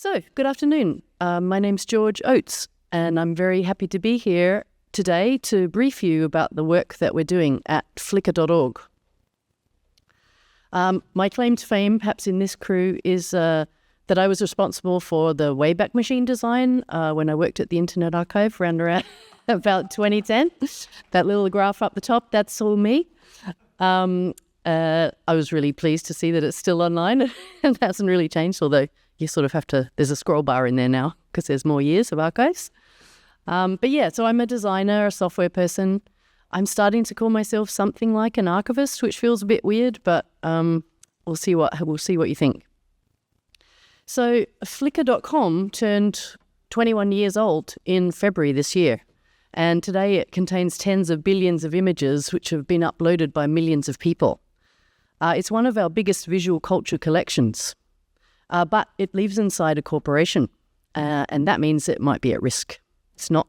So, good afternoon. My name's George Oates, and I'm very happy to be here today to brief you about the work that we're doing at Flickr.org. My claim to fame, perhaps in this crew, is that I was responsible for the Wayback Machine design when I worked at the Internet Archive around about 2010. That little graph up the top, that's all me. I was really pleased to see that it's still online and hasn't really changed, although you sort of have to, there's a scroll bar in there now because there's more years of archives. But yeah, so I'm a designer, a software person. I'm starting to call myself something like an archivist, which feels a bit weird, but we'll see what you think. So Flickr.com turned 21 years old in February this year. And today it contains tens of billions of images which have been uploaded by millions of people. It's one of our biggest visual culture collections. But it lives inside a corporation, and that means it might be at risk. It's not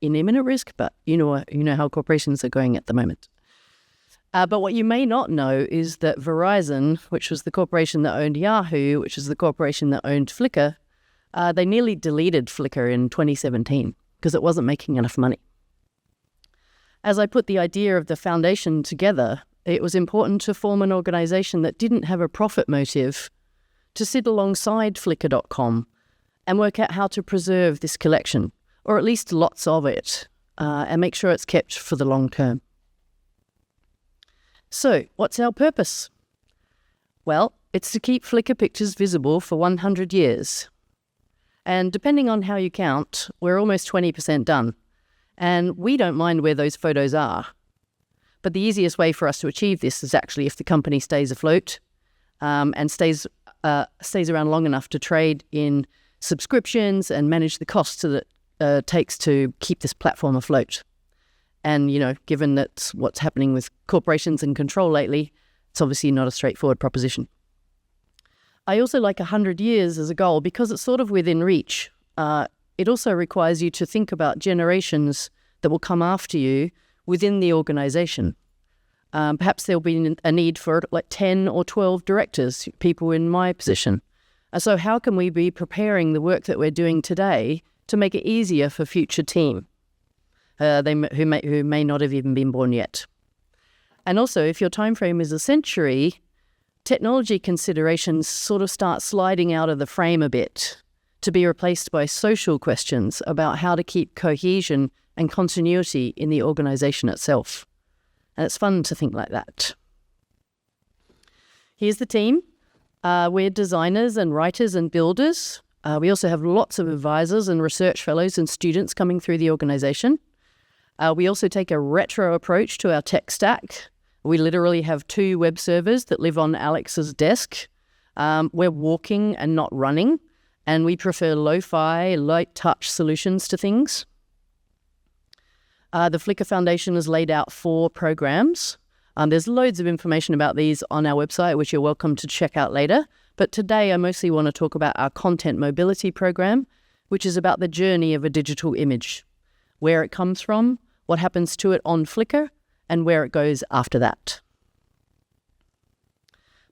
in imminent risk, but you know how corporations are going at the moment. But what you may not know is that Verizon, which was the corporation that owned Yahoo, which is the corporation that owned Flickr, they nearly deleted Flickr in 2017 because it wasn't making enough money. As I put the idea of the foundation together, it was important to form an organization that didn't have a profit motive to sit alongside Flickr.com and work out how to preserve this collection, or at least lots of it, and make sure it's kept for the long term. So, what's our purpose? Well, it's to keep Flickr pictures visible for 100 years. And depending on how you count, we're almost 20% done. And we don't mind where those photos are. But the easiest way for us to achieve this is actually if the company stays afloat and stays around long enough to trade in subscriptions and manage the costs that it takes to keep this platform afloat. And, given that's what's happening with corporations and control lately, it's obviously not a straightforward proposition. I also like 100 years as a goal because it's sort of within reach. It also requires you to think about generations that will come after you within the organization. Perhaps there'll be a need for like 10 or 12 directors, people in my position. So how can we be preparing the work that we're doing today to make it easier for future team who may not have even been born yet? And also, if your time frame is a century, technology considerations sort of start sliding out of the frame a bit to be replaced by social questions about how to keep cohesion and continuity in the organization itself. And it's fun to think like that. Here's the team. We're designers and writers and builders. We also have lots of advisors and research fellows and students coming through the organization. We also take a retro approach to our tech stack. We literally have 2 web servers that live on Alex's desk. We're walking and not running, and we prefer lo-fi, light-touch solutions to things. The Flickr Foundation has laid out 4 programs. There's loads of information about these on our website, which you're welcome to check out later. But today I mostly want to talk about our content mobility program, which is about the journey of a digital image, where it comes from, what happens to it on Flickr, and where it goes after that.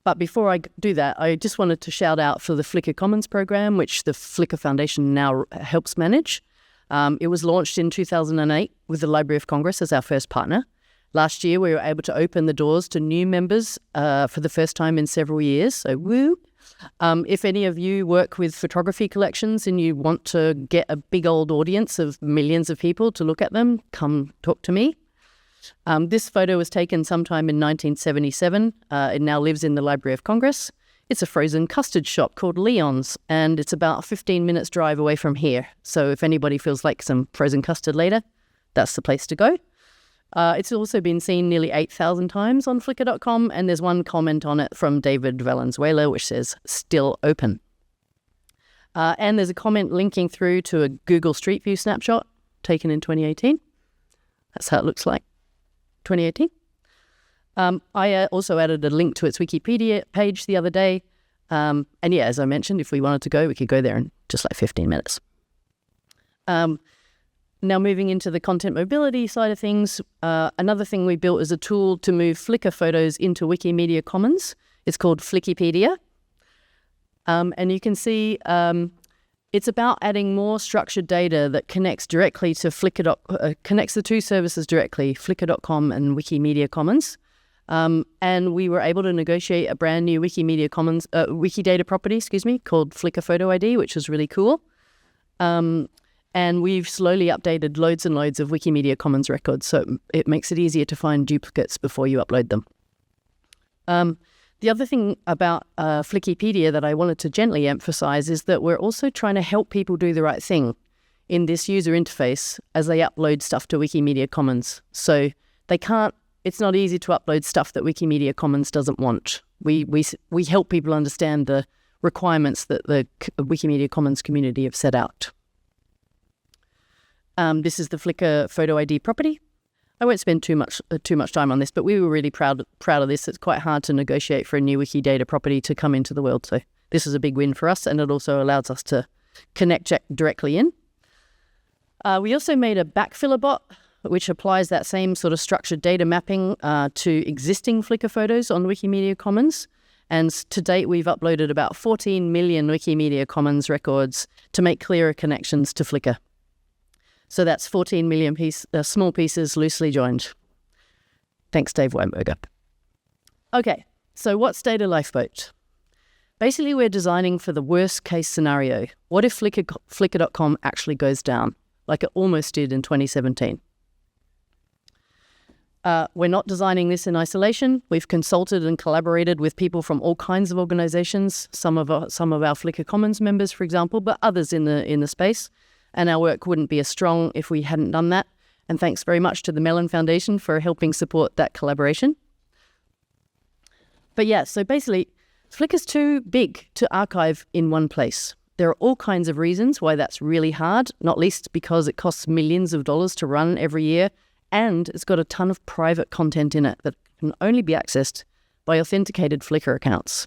But before I do that, I just wanted to shout out for the Flickr Commons program, which the Flickr Foundation now helps manage. It was launched in 2008 with the Library of Congress as our first partner. Last year, we were able to open the doors to new members for the first time in several years, so woo! If any of you work with photography collections and you want to get a big old audience of millions of people to look at them, come talk to me. This photo was taken sometime in 1977. It now lives in the Library of Congress. It's a frozen custard shop called Leon's, and it's about a 15 minutes drive away from here. So if anybody feels like some frozen custard later, that's the place to go. It's also been seen nearly 8,000 times on Flickr.com, and there's one comment on it from David Valenzuela, which says, "Still open." And there's a comment linking through to a Google Street View snapshot taken in 2018. That's how it looks like, 2018. I also added a link to its Wikipedia page the other day. And yeah, as I mentioned, if we wanted to go, we could go there in just like 15 minutes. Now moving into the content mobility side of things, another thing we built is a tool to move Flickr photos into Wikimedia Commons. It's called Flickipedia. And you can see It's about adding more structured data that connects directly to connects the two services directly, Flickr.com and Wikimedia Commons. And we were able to negotiate a brand new Wikimedia Commons, Wikidata property, called Flickr Photo ID, which was really cool. And we've slowly updated loads and loads of Wikimedia Commons records, so it makes it easier to find duplicates before you upload them. The other thing about Flickipedia that I wanted to gently emphasize is that we're also trying to help people do the right thing in this user interface as they upload stuff to Wikimedia Commons. So it's not easy to upload stuff that Wikimedia Commons doesn't want. We help people understand the requirements that the Wikimedia Commons community have set out. This is the Flickr Photo ID property. I won't spend too much time on this, but we were really proud of this. It's quite hard to negotiate for a new Wikidata property to come into the world. So this is a big win for us, and it also allows us to connect directly in. We also made a backfiller bot, which applies that same sort of structured data mapping to existing Flickr photos on Wikimedia Commons. And to date, we've uploaded about 14 million Wikimedia Commons records to make clearer connections to Flickr. So that's 14 million small pieces loosely joined. Thanks, Dave Weinberger. Okay, so what's Data Lifeboat? Basically, we're designing for the worst case scenario. What if Flickr.com actually goes down, like it almost did in 2017? We're not designing this in isolation. We've consulted and collaborated with people from all kinds of organizations, some of our Flickr Commons members, for example, but others in the space. And our work wouldn't be as strong if we hadn't done that. And thanks very much to the Mellon Foundation for helping support that collaboration. But yeah, so basically, Flickr's too big to archive in one place. There are all kinds of reasons why that's really hard, not least because it costs millions of dollars to run every year, and it's got a ton of private content in it that can only be accessed by authenticated Flickr accounts.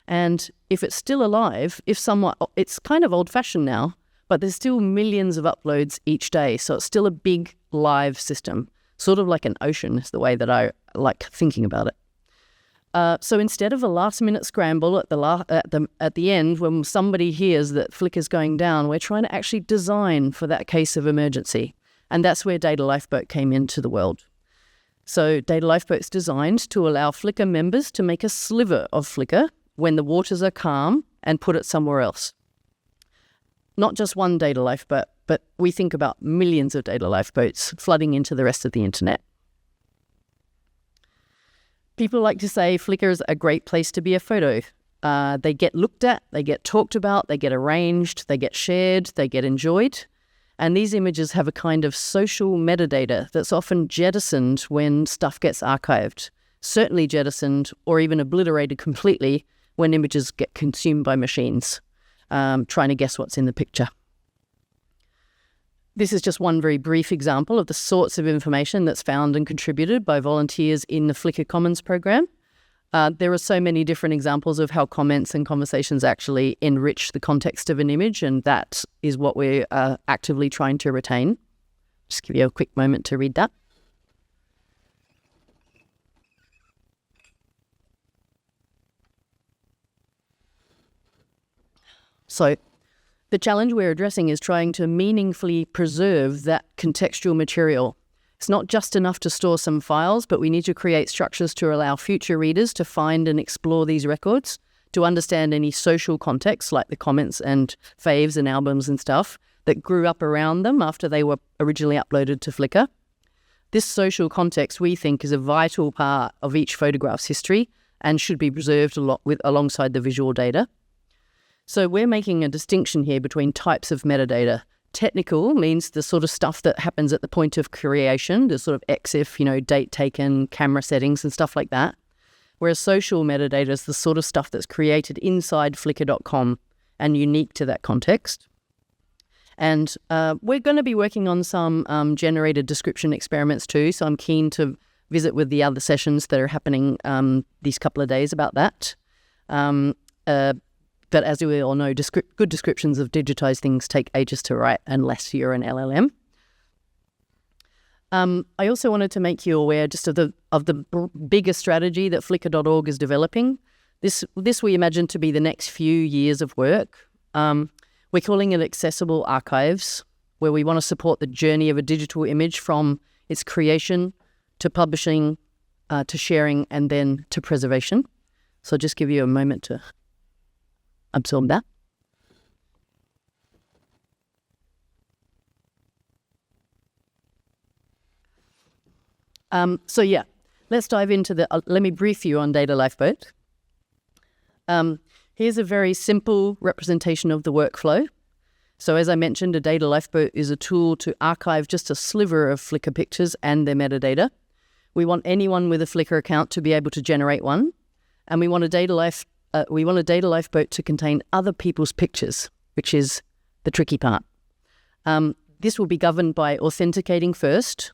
And if it's still alive, it's kind of old-fashioned now, but there's still millions of uploads each day, so it's still a big live system, sort of like an ocean is the way that I like thinking about it. So instead of a last-minute scramble at the end when somebody hears that Flickr's going down, we're trying to actually design for that case of emergency, and that's where Data Lifeboat came into the world. So Data Lifeboat's designed to allow Flickr members to make a sliver of Flickr when the waters are calm and put it somewhere else. Not just one data lifeboat, but we think about millions of data lifeboats flooding into the rest of the internet. People like to say Flickr is a great place to be a photo. They get looked at, they get talked about, they get arranged, they get shared, they get enjoyed. And these images have a kind of social metadata that's often jettisoned when stuff gets archived, certainly jettisoned or even obliterated completely when images get consumed by machines. Trying to guess what's in the picture. This is just one very brief example of the sorts of information that's found and contributed by volunteers in the Flickr Commons program. There are so many different examples of how comments and conversations actually enrich the context of an image, and that is what we're actively trying to retain. Just give you a quick moment to read that. So the challenge we're addressing is trying to meaningfully preserve that contextual material. It's not just enough to store some files, but we need to create structures to allow future readers to find and explore these records, to understand any social context like the comments and faves and albums and stuff that grew up around them after they were originally uploaded to Flickr. This social context, we think, is a vital part of each photograph's history and should be preserved alongside the visual data. So we're making a distinction here between types of metadata. Technical means the sort of stuff that happens at the point of creation, the sort of EXIF, date taken, camera settings and stuff like that. Whereas social metadata is the sort of stuff that's created inside Flickr.com and unique to that context. And we're going to be working on some generated description experiments too, so I'm keen to visit with the other sessions that are happening these couple of days about that. But as we all know, good descriptions of digitized things take ages to write unless you're an LLM. I also wanted to make you aware just of the bigger strategy that Flickr.org is developing. This we imagine to be the next few years of work. We're calling it accessible archives, where we want to support the journey of a digital image from its creation to publishing, to sharing, and then to preservation. So I'll just give you a moment to absorb that. Let's dive into let me brief you on Data Lifeboat. Here's a very simple representation of the workflow. So as I mentioned, a Data Lifeboat is a tool to archive just a sliver of Flickr pictures and their metadata. We want anyone with a Flickr account to be able to generate one, and we want a Data Lifeboat to contain other people's pictures, which is the tricky part. This will be governed by authenticating first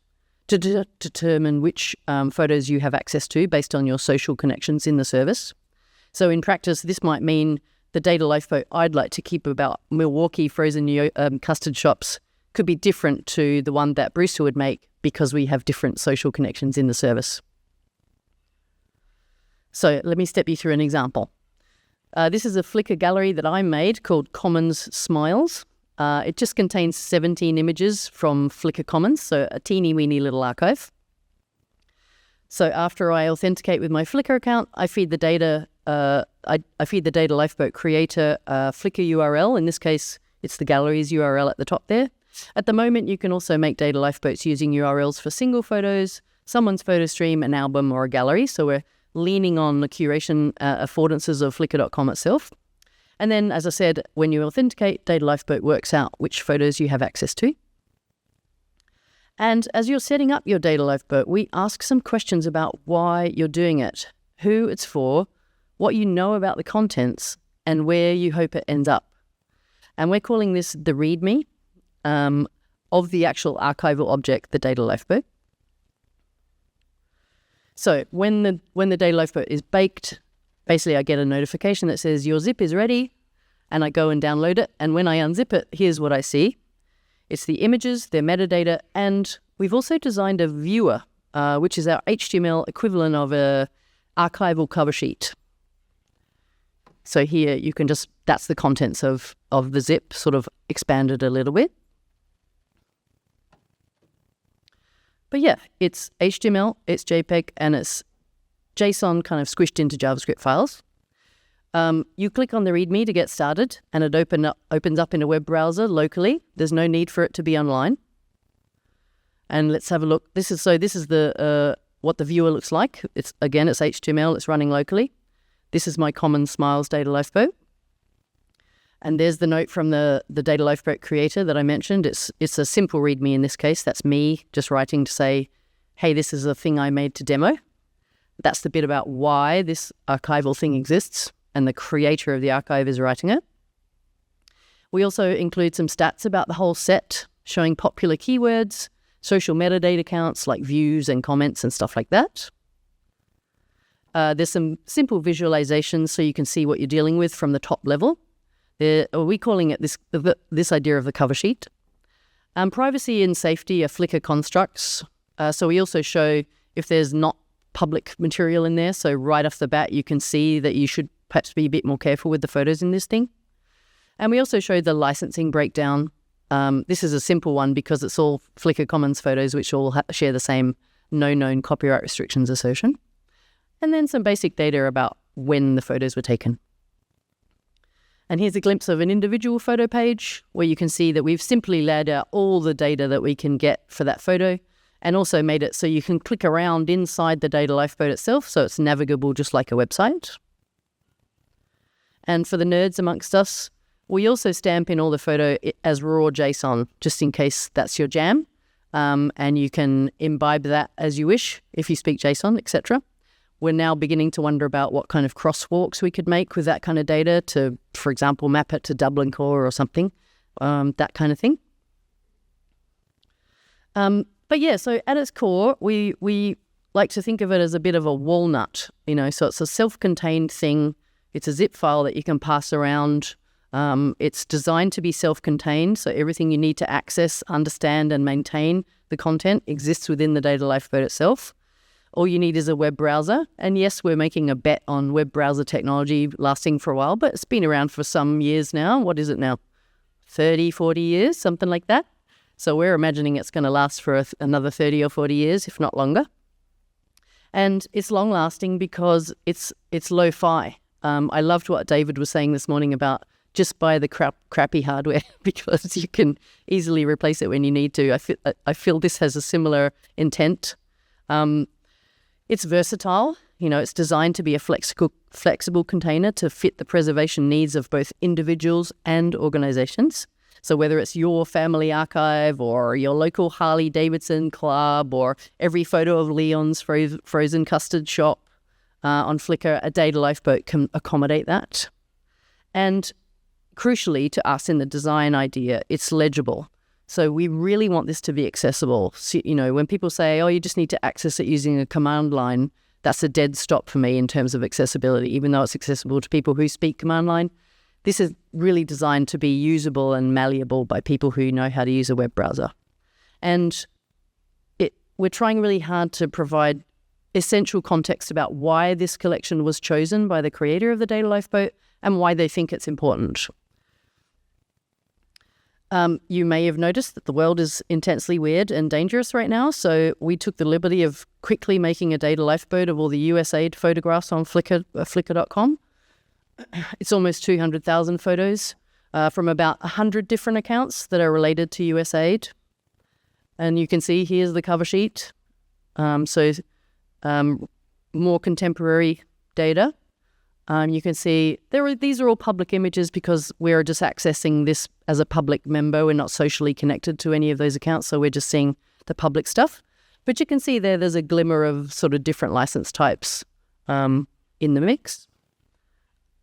to determine which photos you have access to based on your social connections in the service. So in practice, this might mean the Data Lifeboat I'd like to keep about Milwaukee frozen custard shops could be different to the one that Brewster would make because we have different social connections in the service. So let me step you through an example. This is a Flickr gallery that I made called Commons Smiles. It just contains 17 images from Flickr Commons, so a teeny weeny little archive. So after I authenticate with my Flickr account, I feed the data. I feed the Data Lifeboat creator a Flickr URL. In this case, it's the gallery's URL at the top there. At the moment, you can also make Data Lifeboats using URLs for single photos, someone's photo stream, an album, or a gallery. So we're leaning on the curation affordances of Flickr.com itself. And then, as I said, when you authenticate, Data Lifeboat works out which photos you have access to. And as you're setting up your Data Lifeboat, we ask some questions about why you're doing it, who it's for, what you know about the contents, and where you hope it ends up. And we're calling this the README of the actual archival object, the Data Lifeboat. So when the Data Lifeboat is baked, basically I get a notification that says your zip is ready, and I go and download it. And when I unzip it, here's what I see. It's the images, their metadata, and we've also designed a viewer, which is our HTML equivalent of a archival cover sheet. So here you can that's the contents of the zip, sort of expanded a little bit. But yeah, it's HTML, it's JPEG, and it's JSON kind of squished into JavaScript files. You click on the README to get started, and it opens up in a web browser locally. There's no need for it to be online. And let's have a look. This is the what the viewer looks like. It's HTML. It's running locally. This is my Commons Smiles Data Lifeboat. And there's the note from the Data Lifeboat creator that I mentioned. It's a simple README in this case. That's me just writing to say, hey, this is a thing I made to demo. That's the bit about why this archival thing exists, and the creator of the archive is writing it. We also include some stats about the whole set, showing popular keywords, social metadata counts like views and comments and stuff like that. There's some simple visualizations so you can see what you're dealing with from the top level. We're calling it this idea of the cover sheet. Privacy and safety are Flickr constructs. So we also show if there's not public material in there. So right off the bat, you can see that you should perhaps be a bit more careful with the photos in this thing. And we also show the licensing breakdown. This is a simple one because it's all Flickr Commons photos, which all share the same no known copyright restrictions assertion. And then some basic data about when the photos were taken. And here's a glimpse of an individual photo page where you can see that we've simply laid out all the data that we can get for that photo, and also made it so you can click around inside the Data Lifeboat itself, so it's navigable just like a website. And for the nerds amongst us, we also stamp in all the photo as raw JSON, just in case that's your jam. And you can imbibe that as you wish if you speak JSON, etc. We're now beginning to wonder about what kind of crosswalks we could make with that kind of data to, for example, map it to Dublin Core or something, that kind of thing. But yeah, so at its core, we like to think of it as a bit of a walnut, so it's a self-contained thing. It's a zip file that you can pass around. It's designed to be self-contained, so everything you need to access, understand, and maintain the content exists within the Data Lifeboat itself. All you need is a web browser. And yes, we're making a bet on web browser technology lasting for a while, but it's been around for some years now. What is it now? 30, 40 years, something like that. So we're imagining it's going to last for another 30 or 40 years, if not longer. And it's long-lasting because it's lo-fi. I loved what David was saying this morning about just buy the crappy hardware because you can easily replace it when you need to. I feel this has a similar intent. It's versatile. It's designed to be a flexible container to fit the preservation needs of both individuals and organizations. So whether it's your family archive or your local Harley-Davidson club or every photo of Leon's frozen custard shop on Flickr, a Data Lifeboat can accommodate that. And crucially to us in the design idea, it's legible. So we really want this to be accessible. So, when people say, oh, you just need to access it using a command line, that's a dead stop for me in terms of accessibility, even though it's accessible to people who speak command line. This is really designed to be usable and malleable by people who know how to use a web browser. And we're trying really hard to provide essential context about why this collection was chosen by the creator of the Data Lifeboat and why they think it's important. You may have noticed that the world is intensely weird and dangerous right now, so we took the liberty of quickly making a Data Lifeboat of all the USAID photographs on Flickr.com. It's almost 200,000 photos from about 100 different accounts that are related to USAID. And you can see here's the cover sheet. More contemporary data. You can see these are all public images because we're just accessing this as a public member. We're not socially connected to any of those accounts, so we're just seeing the public stuff. But you can see there's a glimmer of sort of different license types in the mix.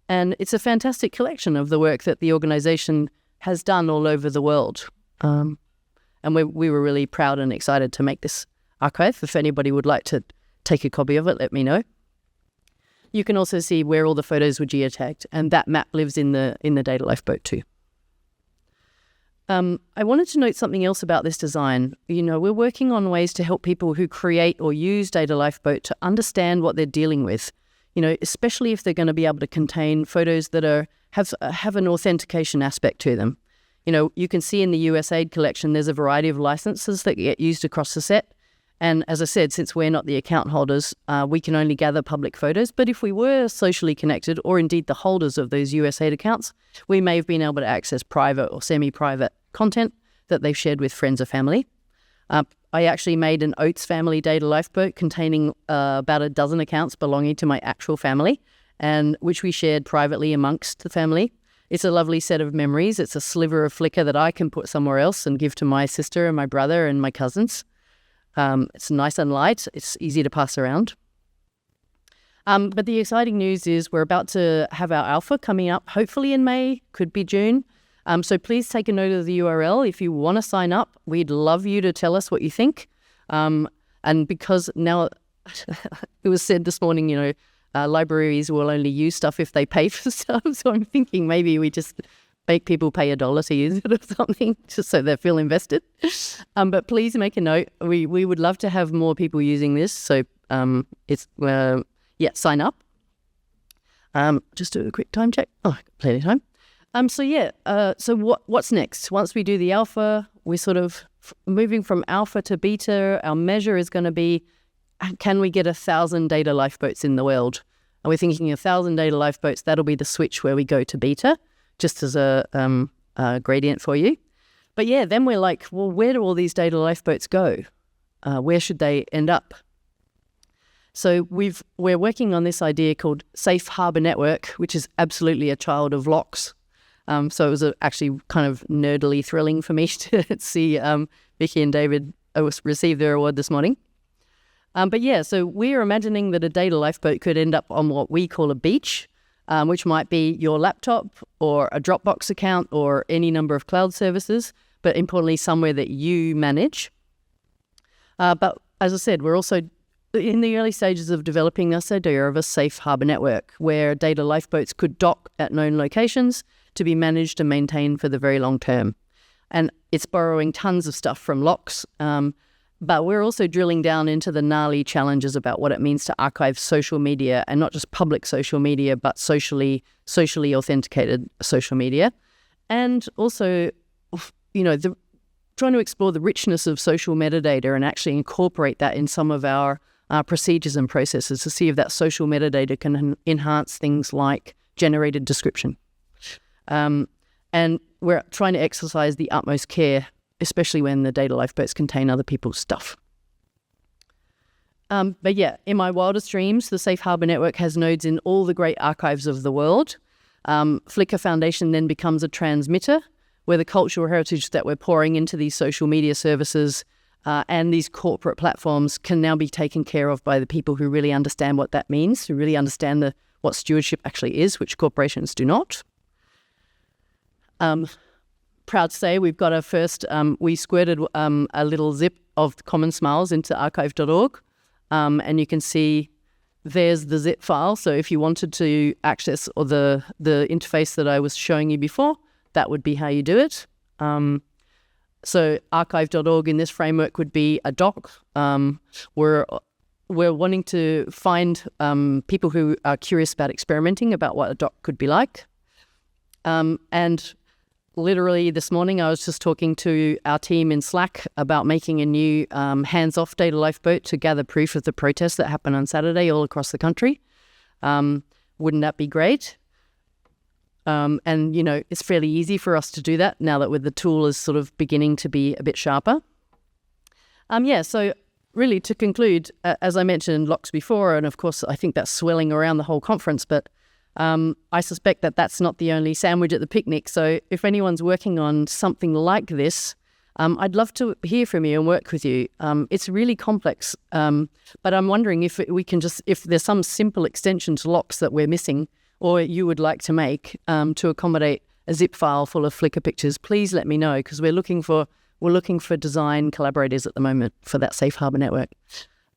And it's a fantastic collection of the work that the organization has done all over the world. And we were really proud and excited to make this archive. If anybody would like to take a copy of it, let me know. You can also see where all the photos were geotagged, and that map lives in the Data Lifeboat too. I wanted to note something else about this design. We're working on ways to help people who create or use Data Lifeboat to understand what they're dealing with. Especially if they're going to be able to contain photos that have an authentication aspect to them. You can see in the USAID collection, there's a variety of licenses that get used across the set. And as I said, since we're not the account holders, we can only gather public photos. But if we were socially connected, or indeed the holders of those USAID accounts, we may have been able to access private or semi-private content that they've shared with friends or family. I actually made an Oates family Data Lifeboat containing about a dozen accounts belonging to my actual family, and which we shared privately amongst the family. It's a lovely set of memories. It's a sliver of Flickr that I can put somewhere else and give to my sister and my brother and my cousins. It's nice and light. It's easy to pass around. But the exciting news is we're about to have our alpha coming up, hopefully in May, could be June. So please take a note of the URL. If you want to sign up, we'd love you to tell us what you think. And because now it was said this morning, libraries will only use stuff if they pay for stuff. So I'm thinking maybe we just make people pay $1 to use it or something, just so they feel invested. But please make a note. We would love to have more people using this. So sign up. Just do a quick time check. Oh, plenty of time. So what's next? Once we do the alpha, we're sort of moving from alpha to beta. Our measure is going to be, can we get 1,000 Data Lifeboats in the world? And we're thinking 1,000 Data Lifeboats, that'll be the switch where we go to beta, just as a gradient for you. But yeah, then we're like, well, where do all these Data Lifeboats go? Where should they end up? So we're working on this idea called Safe Harbor Network, which is absolutely a child of LOCKSS. So it was actually kind of nerdily thrilling for me to see Vicky and David receive their award this morning. So we're imagining that a Data Lifeboat could end up on what we call a beach, which might be your laptop or a Dropbox account or any number of cloud services, but importantly, somewhere that you manage. But as I said, we're also in the early stages of developing this idea of a safe harbor network where Data Lifeboats could dock at known locations to be managed and maintained for the very long term. And it's borrowing tons of stuff from LOCKSS, but we're also drilling down into the gnarly challenges about what it means to archive social media, and not just public social media, but socially authenticated social media. And also trying to explore the richness of social metadata and actually incorporate that in some of our procedures and processes to see if that social metadata can enhance things like generated description. And we're trying to exercise the utmost care, especially when the data lifeboats contain other people's stuff. But yeah, in my wildest dreams, the Safe Harbor Network has nodes in all the great archives of the world. Flickr Foundation then becomes a transmitter where the cultural heritage that we're pouring into these social media services and these corporate platforms can now be taken care of by the people who really understand what that means, who really understand what stewardship actually is, which corporations do not. Proud to say we've got our first, we squirted a little zip of Common Smiles into archive.org. And you can see there's the zip file. So if you wanted to access or the interface that I was showing you before, that would be how you do it. So archive.org in this framework would be a doc. We're wanting to find people who are curious about experimenting about what a doc could be like. And literally this morning, I was just talking to our team in Slack about making a new hands-off data lifeboat to gather proof of the protests that happened on Saturday all across the country. Wouldn't that be great? And, it's fairly easy for us to do that now that the tool is sort of beginning to be a bit sharper. So really to conclude, as I mentioned locks before, and of course I think that's swelling around the whole conference, but I suspect that that's not the only sandwich at the picnic. So if anyone's working on something like this, I'd love to hear from you and work with you. It's really complex, but I'm wondering if if there's some simple extension to locks that we're missing or you would like to make to accommodate a zip file full of Flickr pictures, please let me know, because we're looking for design collaborators at the moment for that Safe Harbor Network.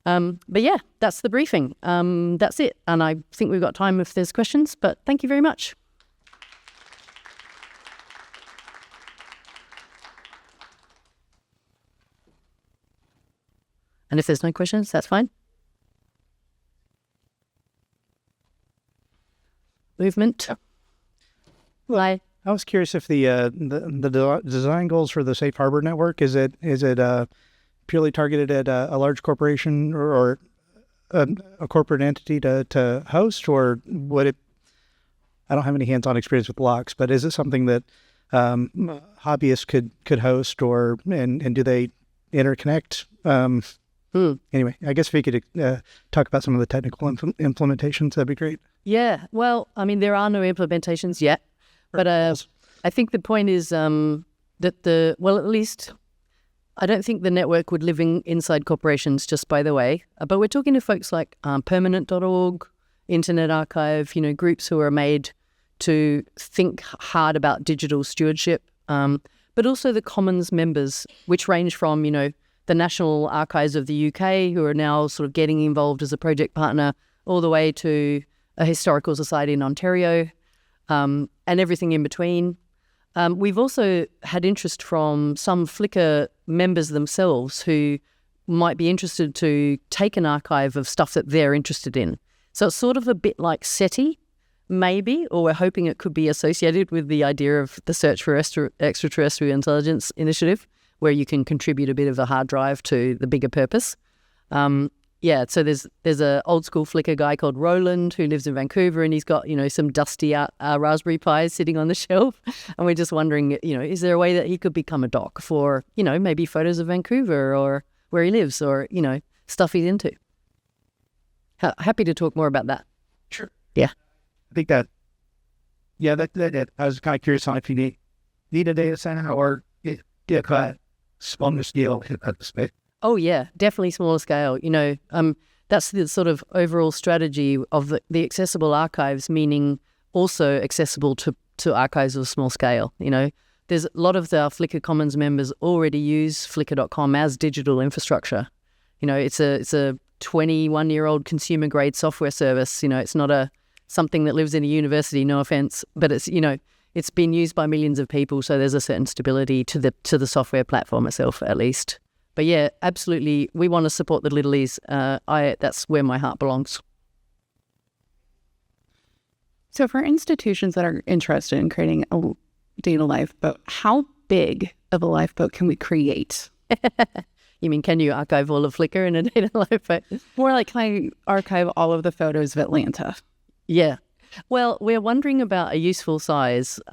But yeah, that's the briefing. That's it. And I think we've got time if there's questions, but thank you very much. And if there's no questions, that's fine. Movement. Well, I was curious if the design goals for the Safe Harbor Network, is it purely targeted at a large corporation or a corporate entity to host, or would it? I don't have any hands-on experience with locks, but is it something that hobbyists could host, and do they interconnect? Anyway, I guess if you could talk about some of the technical implementations, that'd be great. Yeah, well, I mean, there are no implementations yet, but I think the point is that at least I don't think the network would live inside corporations, just by the way. But we're talking to folks like permanent.org, Internet Archive, groups who are made to think hard about digital stewardship, but also the Commons members, which range from, the National Archives of the UK, who are now sort of getting involved as a project partner, all the way to a historical society in Ontario, and everything in between. We've also had interest from some Flickr members themselves who might be interested to take an archive of stuff that they're interested in. So it's sort of a bit like SETI, maybe, or we're hoping it could be associated with the idea of the Search for Extraterrestrial Intelligence initiative, where you can contribute a bit of a hard drive to the bigger purpose. So there's a old school Flickr guy called Roland who lives in Vancouver, and he's got, some dusty Raspberry Pis sitting on the shelf. And we're just wondering, is there a way that he could become a doc for, maybe photos of Vancouver or where he lives or, stuff he's into. Happy to talk more about that. Sure. Yeah. I think that I was kind of curious on if you need a data center or smaller scale at the space. Oh, yeah, definitely smaller scale. That's the sort of overall strategy of the accessible archives, meaning also accessible to archives of small scale. There's a lot of our Flickr Commons members already use Flickr.com as digital infrastructure. It's a 21-year-old consumer-grade software service. It's not something that lives in a university, no offense, but it's been used by millions of people, so there's a certain stability to the software platform itself, at least. But yeah, absolutely, we want to support the littlies. That's where my heart belongs. So for institutions that are interested in creating a data lifeboat, how big of a lifeboat can we create? You mean, can you archive all of Flickr in a data lifeboat? More like, can I archive all of the photos of Atlanta? Yeah. Well, we're wondering about a useful size. We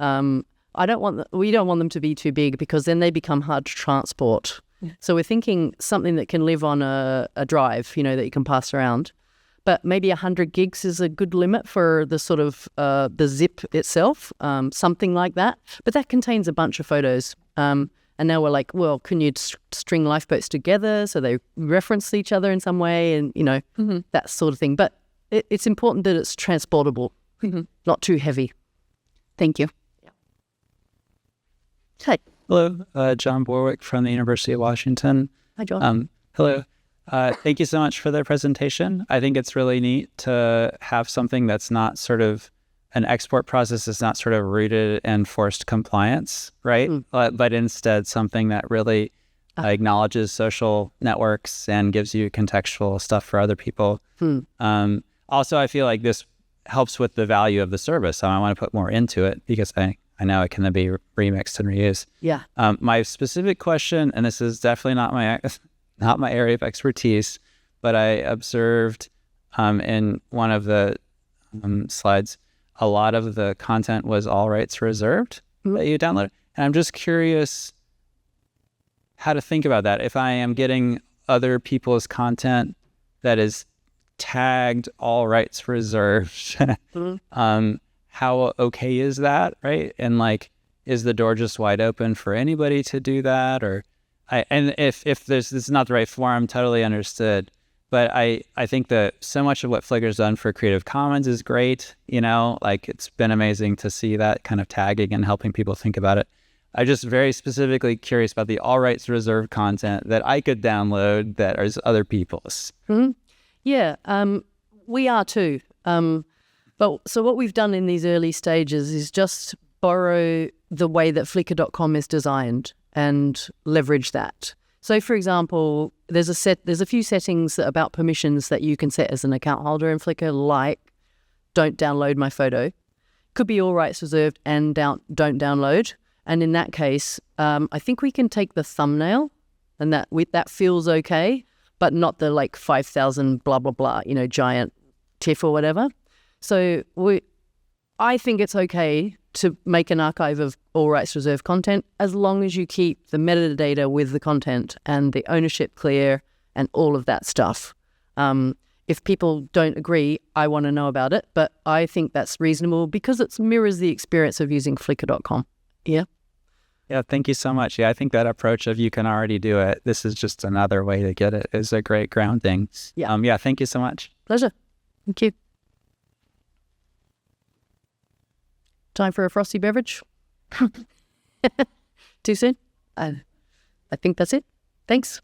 don't want them to be too big because then they become hard to transport. Yeah. So we're thinking something that can live on a drive, that you can pass around. But maybe 100 gigs is a good limit for the sort of the zip itself, something like that. But that contains a bunch of photos. And now we're like, well, can you string lifeboats together so they reference each other in some way and, that sort of thing. But it's important that it's transportable, not too heavy. Thank you. Yeah. Hi. Hello, John Borwick from the University of Washington. Hi, John. Hello. Thank you so much for the presentation. I think it's really neat to have something that's not sort of an export process that's not sort of rooted in forced compliance, right? But instead something that really acknowledges social networks and gives you contextual stuff for other people. Also, I feel like this helps with the value of the service. So I want to put more into it because I know it can be remixed and reused. Yeah. My specific question, and this is definitely not my area of expertise, but I observed in one of the slides, a lot of the content was all rights reserved that you download. And I'm just curious how to think about that. If I am getting other people's content that is tagged all rights reserved, how okay is that, right? And is the door just wide open for anybody to do that? And if this is not the right forum, totally understood. But I think that so much of what Flickr's done for Creative Commons is great. It's been amazing to see that kind of tagging and helping people think about it. I'm just very specifically curious about the all rights reserved content that I could download that is other people's. Yeah, we are too. But so what we've done in these early stages is just borrow the way that Flickr.com is designed and leverage that. So, for example, there's a few settings about permissions that you can set as an account holder in Flickr, like don't download my photo. Could be all rights reserved and don't download. And in that case, I think we can take the thumbnail, and that feels okay, but not the 5,000 blah blah blah, giant TIFF or whatever. So I think it's okay to make an archive of all rights reserved content as long as you keep the metadata with the content and the ownership clear and all of that stuff. If people don't agree, I want to know about it, but I think that's reasonable because it mirrors the experience of using Flickr.com. Yeah. Yeah, thank you so much. Yeah, I think that approach of you can already do it, this is just another way to get it, is a great grounding. Yeah, thank you so much. Pleasure. Thank you. Time for a frosty beverage? Too soon? I think that's it. Thanks.